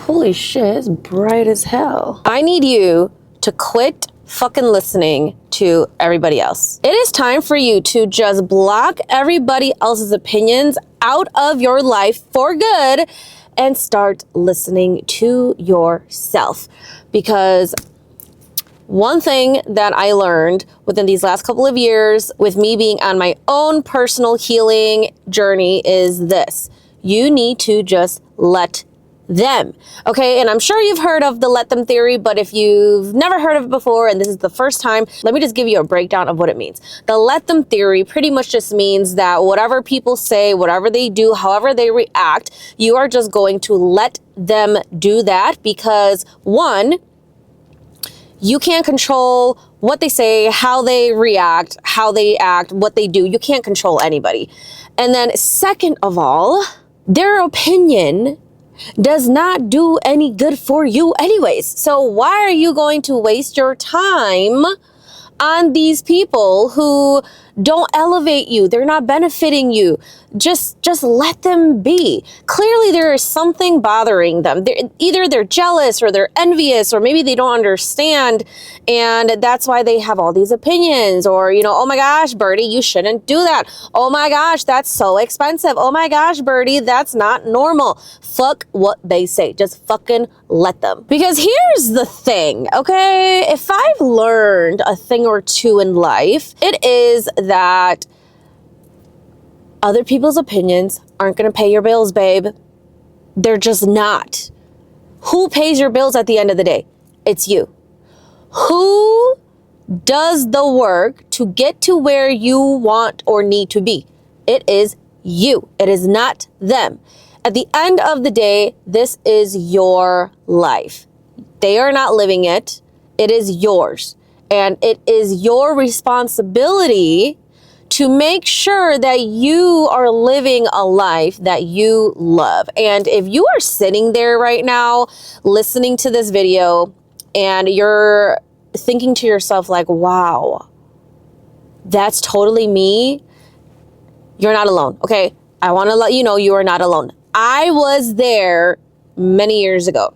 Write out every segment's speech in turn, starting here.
Holy shit, it's bright as hell. I need you to quit fucking listening to everybody else. It is time for you to just block everybody else's opinions out of your life for good and start listening to yourself. Because one thing that I learned within these last couple of years with me being on my own personal healing journey is this. You need to just let them. Okay, and I'm sure you've heard of the let them theory, but if you've never heard of it before and this is the first time, let me just give you a breakdown of what it means. The let them theory pretty much just means that whatever people say, whatever they do, however they react, you are just going to let them do that because one, you can't control what they say, how they react, how they act, what they do. You can't control anybody. And then second of all, their opinion does not do any good for you anyways. So why are you going to waste your time on these people who don't elevate you? They're not benefiting you. Just let them be. Clearly there is something bothering them. Either they're jealous or they're envious or maybe they don't understand and that's why they have all these opinions or, oh my gosh, Birdie, you shouldn't do that. Oh my gosh, that's so expensive. Oh my gosh, Birdie, that's not normal. Fuck what they say. Just fucking let them. Because here's the thing, okay? If I've learned a thing or two in life, it is that other people's opinions aren't going to pay your bills, babe. They're just not. Who pays your bills at the end of the day? It's you. Who does the work to get to where you want or need to be? It is you. It is not them. At the end of the day, this is your life. They are not living it. It is yours. And it is your responsibility to make sure that you are living a life that you love. And if you are sitting there right now listening to this video and you're thinking to yourself like, wow, that's totally me, you're not alone, okay? I want to let you know you are not alone. I was there many years ago.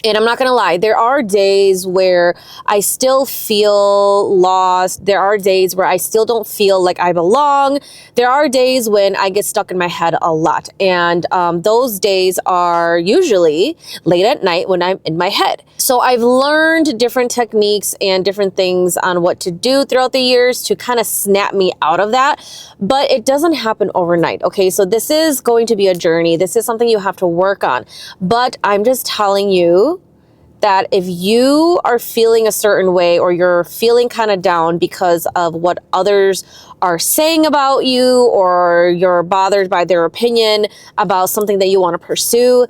And I'm not going to lie, there are days where I still feel lost. There are days where I still don't feel like I belong. There are days when I get stuck in my head a lot. And those days are usually late at night when I'm in my head. So I've learned different techniques and different things on what to do throughout the years to kind of snap me out of that. But it doesn't happen overnight, okay? So this is going to be a journey. This is something you have to work on. But I'm just telling you that if you are feeling a certain way or you're feeling kind of down because of what others are saying about you or you're bothered by their opinion about something that you want to pursue,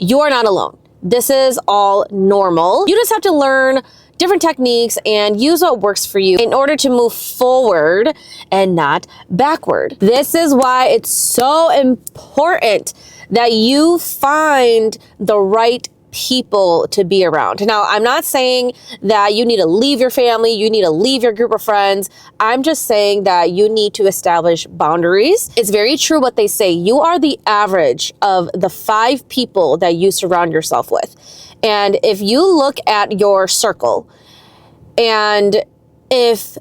you are not alone. This is all normal. You just have to learn different techniques and use what works for you in order to move forward and not backward. This is why it's so important that you find the right people to be around. Now, I'm not saying that you need to leave your family, you need to leave your group of friends. I'm just saying that you need to establish boundaries. It's very true what they say. You are the average of the 5 people that you surround yourself with. And if you look at your circle, and if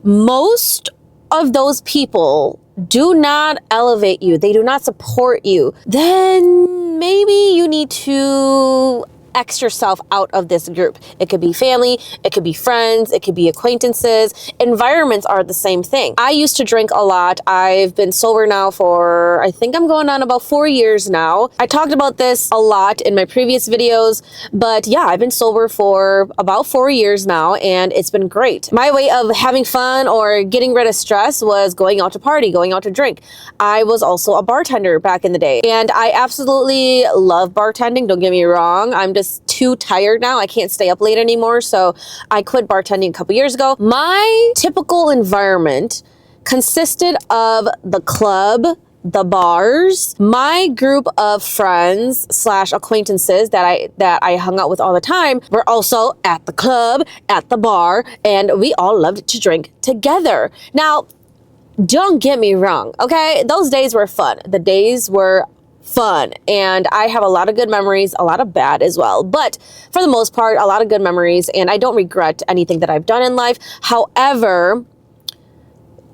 most of those people do not elevate you, they do not support you, then maybe you need to X yourself out of this group. It could be family, it could be friends, it could be acquaintances. Environments are the same thing. I used to drink a lot. I've been sober now for, I think I'm going on about 4 years now. I talked about this a lot in my previous videos, but yeah, I've been sober for about 4 years now and it's been great. My way of having fun or getting rid of stress was going out to party, going out to drink. I was also a bartender back in the day and I absolutely love bartending. Don't get me wrong. I'm just too tired now. I can't stay up late anymore. So I quit bartending a couple years ago. My typical environment consisted of the club, the bars, my group of friends / acquaintances that I hung out with all the time were also at the club, at the bar, and we all loved to drink together. Now, don't get me wrong, okay? Those days were fun. The days were fun. And I have a lot of good memories, a lot of bad as well. But for the most part, a lot of good memories, and I don't regret anything that I've done in life. However,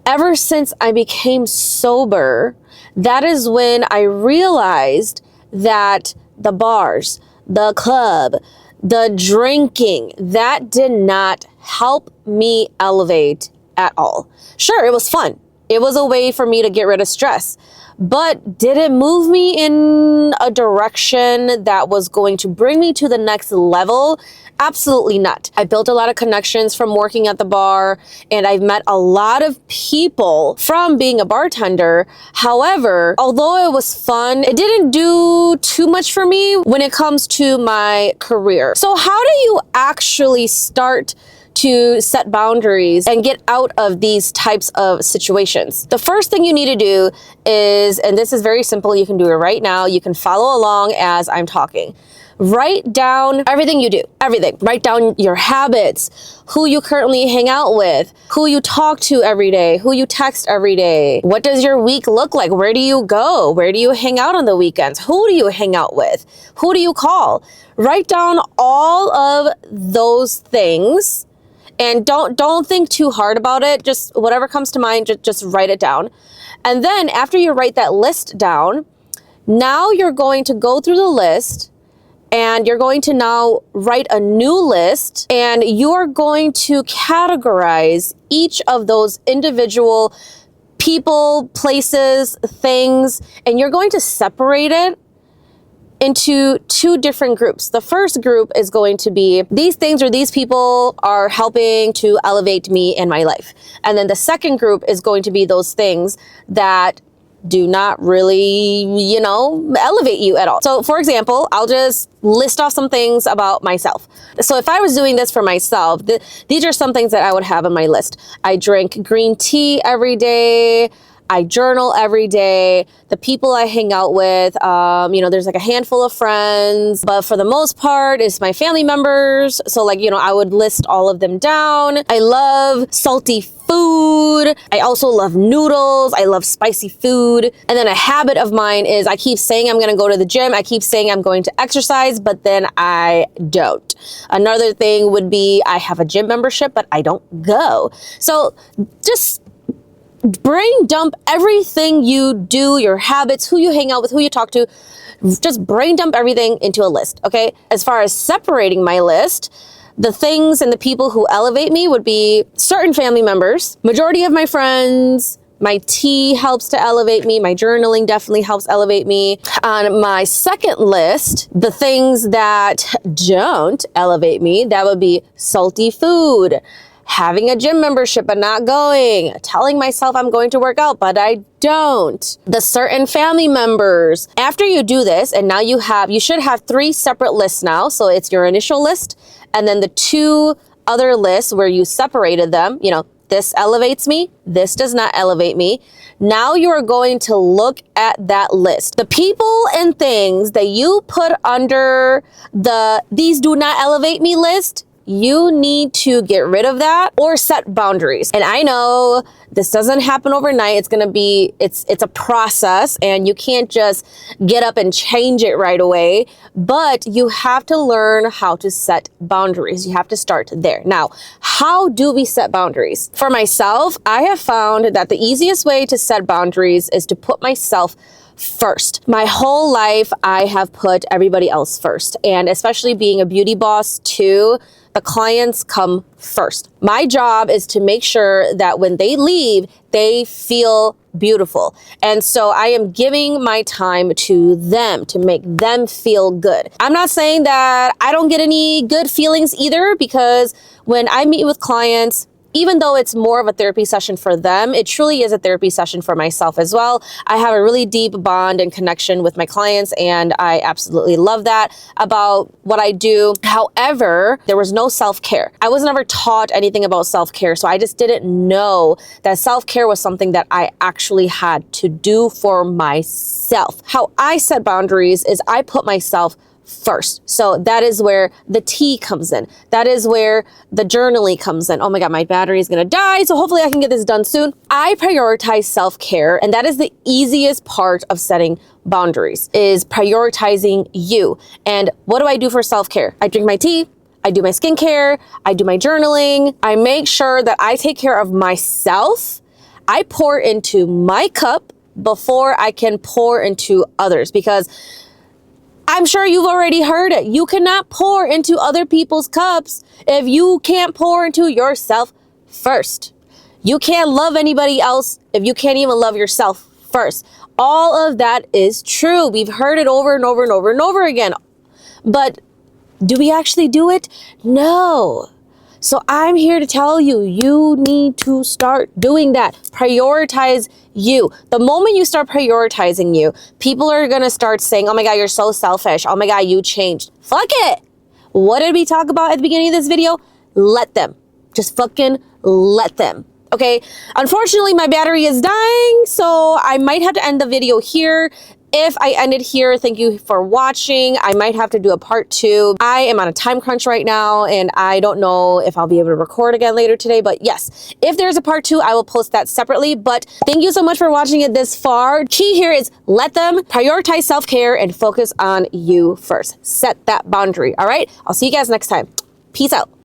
ever since I became sober, that is when I realized that the bars, the club, the drinking, that did not help me elevate at all. Sure, it was fun. It was a way for me to get rid of stress. But did it move me in a direction that was going to bring me to the next level? Absolutely not. I built a lot of connections from working at the bar, and I've met a lot of people from being a bartender. However, although it was fun, it didn't do too much for me when it comes to my career. So how do you actually start to set boundaries and get out of these types of situations? The first thing you need to do is, and this is very simple, you can do it right now, you can follow along as I'm talking. Write down everything you do, everything. Write down your habits, who you currently hang out with, who you talk to every day, who you text every day. What does your week look like? Where do you go? Where do you hang out on the weekends? Who do you hang out with? Who do you call? Write down all of those things. And don't think too hard about it. Just whatever comes to mind, just write it down. And then after you write that list down, now you're going to go through the list and you're going to now write a new list, and you're going to categorize each of those individual people, places, things, and you're going to separate it into two different groups. The first group is going to be these things or these people are helping to elevate me in my life. And then the second group is going to be those things that do not really, elevate you at all. So for example, I'll just list off some things about myself. So if I was doing this for myself, these are some things that I would have on my list. I drink green tea every day. I journal every day. The people I hang out with, there's like a handful of friends, but for the most part, it's my family members. So I would list all of them down. I love salty food. I also love noodles. I love spicy food. And then a habit of mine is I keep saying I'm going to go to the gym. I keep saying I'm going to exercise, but then I don't. Another thing would be I have a gym membership, but I don't go. So just brain dump everything you do, your habits, who you hang out with, who you talk to. Just brain dump everything into a list, okay? As far as separating my list, the things and the people who elevate me would be certain family members, majority of my friends. My tea helps to elevate me. My journaling definitely helps elevate me. On my second list, the things that don't elevate me, that would be salty food, having a gym membership but not going, telling myself I'm going to work out but I don't, the certain family members. After you do this, and now you should have 3 separate lists now. So it's your initial list and then the 2 other lists where you separated them. This elevates me, this does not elevate me. Now you are going to look at that list. The people and things that you put under these do not elevate me list, you need to get rid of that or set boundaries. And I know this doesn't happen overnight. It's a process, and you can't just get up and change it right away, but you have to learn how to set boundaries. You have to start there. Now, how do we set boundaries? For myself, I have found that the easiest way to set boundaries is to put myself first. My whole life, I have put everybody else first. And especially being a beauty boss too, the clients come first. My job is to make sure that when they leave, they feel beautiful. And so I am giving my time to them to make them feel good. I'm not saying that I don't get any good feelings either, because when I meet with clients, even though it's more of a therapy session for them, it truly is a therapy session for myself as well. I have a really deep bond and connection with my clients, and I absolutely love that about what I do. However, there was no self-care. I was never taught anything about self-care, so I just didn't know that self-care was something that I actually had to do for myself. How I set boundaries is I put myself first. So that is where the tea comes in. That is where the journaling comes in. Oh my God, my battery is gonna die. So hopefully I can get this done soon. I prioritize self-care, and that is the easiest part of setting boundaries, is prioritizing you. And what do I do for self-care? I drink my tea, I do my skincare, I do my journaling. I make sure that I take care of myself. I pour into my cup before I can pour into others, because I'm sure you've already heard it. You cannot pour into other people's cups if you can't pour into yourself first. You can't love anybody else if you can't even love yourself first. All of that is true. We've heard it over and over and over and over again. But do we actually do it? No. So I'm here to tell you, you need to start doing that. Prioritize you. The moment you start prioritizing you, people are going to start saying, oh my God, you're so selfish. Oh my God, you changed. Fuck it. What did we talk about at the beginning of this video? Let them. Just fucking let them. Okay. Unfortunately, my battery is dying, so I might have to end the video here. If I end it here, thank you for watching. I might have to do a part 2. I am on a time crunch right now, and I don't know if I'll be able to record again later today. But yes, if there's a part 2, I will post that separately. But thank you so much for watching it this far. Key here is let them, prioritize self-care, and focus on you first. Set that boundary. All right? I'll see you guys next time. Peace out.